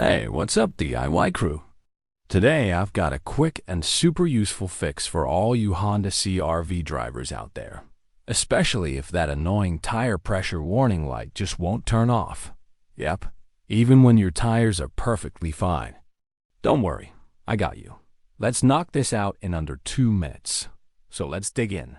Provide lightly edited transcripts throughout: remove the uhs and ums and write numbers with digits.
Hey, what's up, DIY crew? Today I've got a quick and super useful fix for all you Honda CRV drivers out there, especially if that annoying tire pressure warning light just won't turn off. Yep, even when your tires are perfectly fine. Don't worry, I got you. Let's knock this out in under 2 minutes. So let's dig in.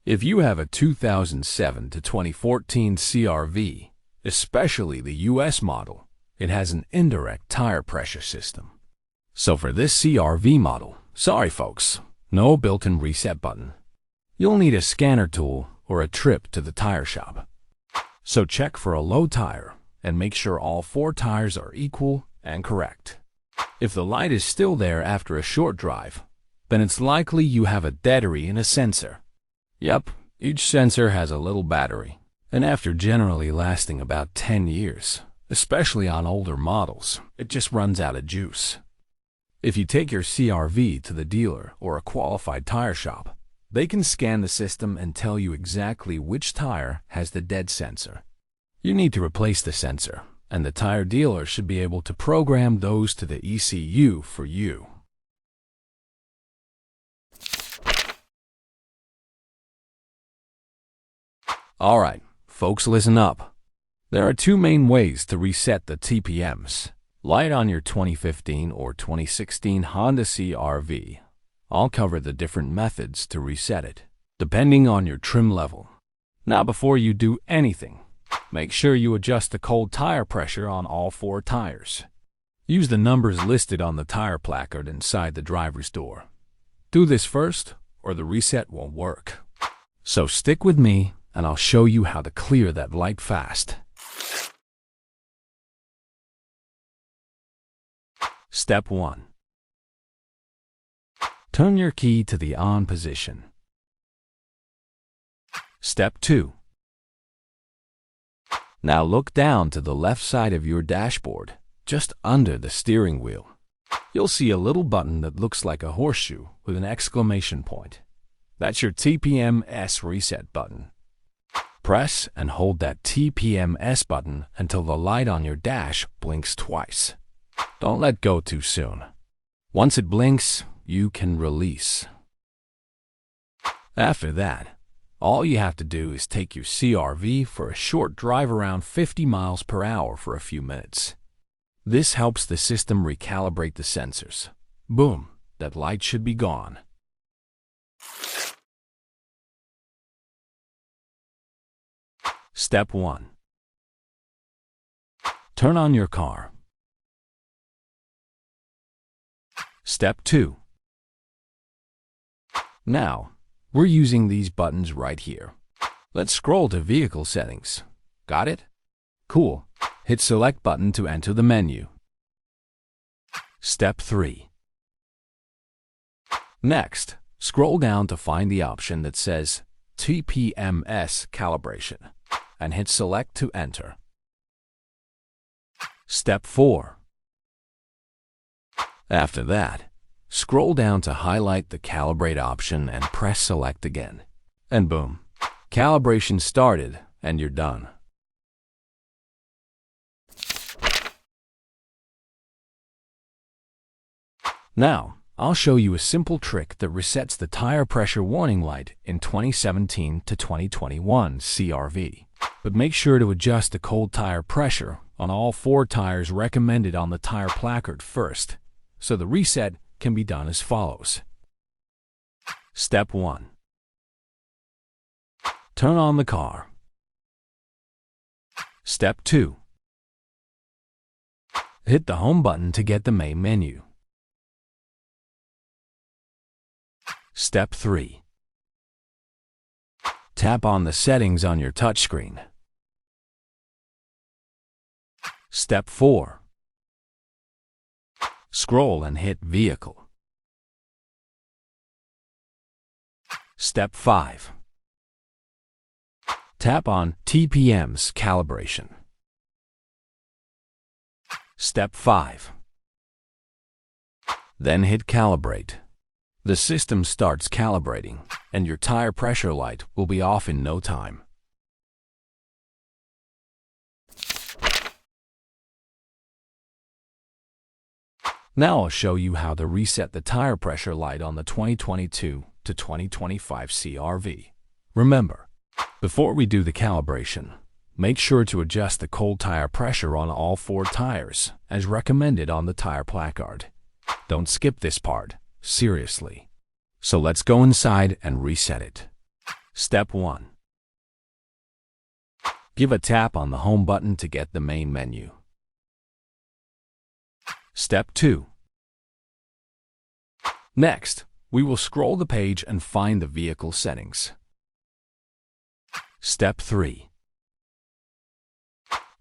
If you have a 2007 to 2014 CRV, especially the US model, it has an indirect tire pressure system. So for this CRV model, sorry folks, no built-in reset button. You'll need a scanner tool or a trip to the tire shop. So check for a low tire and make sure all 4 tires are equal and correct. If the light is still there after a short drive, then it's likely you have a battery in a sensor. Yep, each sensor has a little battery, and after generally lasting about 10 years, especially on older models, it just runs out of juice. If you take your CRV to the dealer or a qualified tire shop, they can scan the system and tell you exactly which tire has the dead sensor. You need to replace the sensor, and the tire dealer should be able to program those to the ECU for you. Alright, folks, listen up. There are 2 main ways to reset the TPMS. Light on your 2015 or 2016 Honda CRV. I'll cover the different methods to reset it, depending on your trim level. Now before you do anything, make sure you adjust the cold tire pressure on all 4 tires. Use the numbers listed on the tire placard inside the driver's door. Do this first, or the reset won't work. So stick with me, and I'll show you how to clear that light fast. Step 1. Turn your key to the on position. Step 2. Now look down to the left side of your dashboard, just under the steering wheel. You'll see a little button that looks like a horseshoe with an exclamation point. That's your TPMS reset button. Press and hold that TPMS button until the light on your dash blinks twice. Don't let go too soon. Once it blinks, you can release. After that, all you have to do is take your CRV for a short drive around 50 miles per hour for a few minutes. This helps the system recalibrate the sensors. Boom, that light should be gone. Step 1. Turn on your car. Step 2. Now, we're using these buttons right here. Let's scroll to Vehicle Settings. Got it? Cool. Hit Select button to enter the menu. Step 3. Next, scroll down to find the option that says TPMS Calibration, and hit Select to enter. Step 4. After that, scroll down to highlight the Calibrate option and press Select again. And boom, calibration started and you're done. Now, I'll show you a simple trick that resets the tire pressure warning light in 2017 to 2021 CRV. But make sure to adjust the cold tire pressure on all 4 tires recommended on the tire placard first, so the reset can be done as follows. Step 1. Turn on the car. Step 2. Hit the home button to get the main menu. Step 3. Tap on the settings on your touchscreen. Step 4. Scroll and hit Vehicle. Step 5. Tap on TPMS Calibration. Step 5. Then hit Calibrate. The system starts calibrating, and your tire pressure light will be off in no time. Now I'll show you how to reset the tire pressure light on the 2022 to 2025 CRV. Remember, before we do the calibration, make sure to adjust the cold tire pressure on all 4 tires, as recommended on the tire placard. Don't skip this part, seriously. So let's go inside and reset it. Step 1. Give a tap on the home button to get the main menu. Step 2. Next, we will scroll the page and find the vehicle settings. Step 3.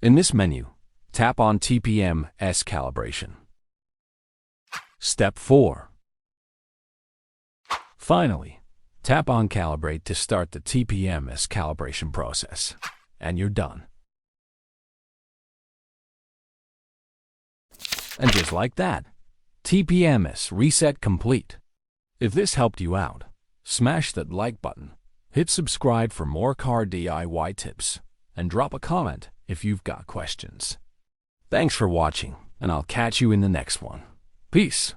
In this menu, tap on TPMS calibration. Step 4. Finally, tap on calibrate to start the TPMS calibration process, and you're done. And just like that, TPMS reset complete. If this helped you out, smash that like button, hit subscribe for more car DIY tips, and drop a comment if you've got questions. Thanks for watching, and I'll catch you in the next one. Peace.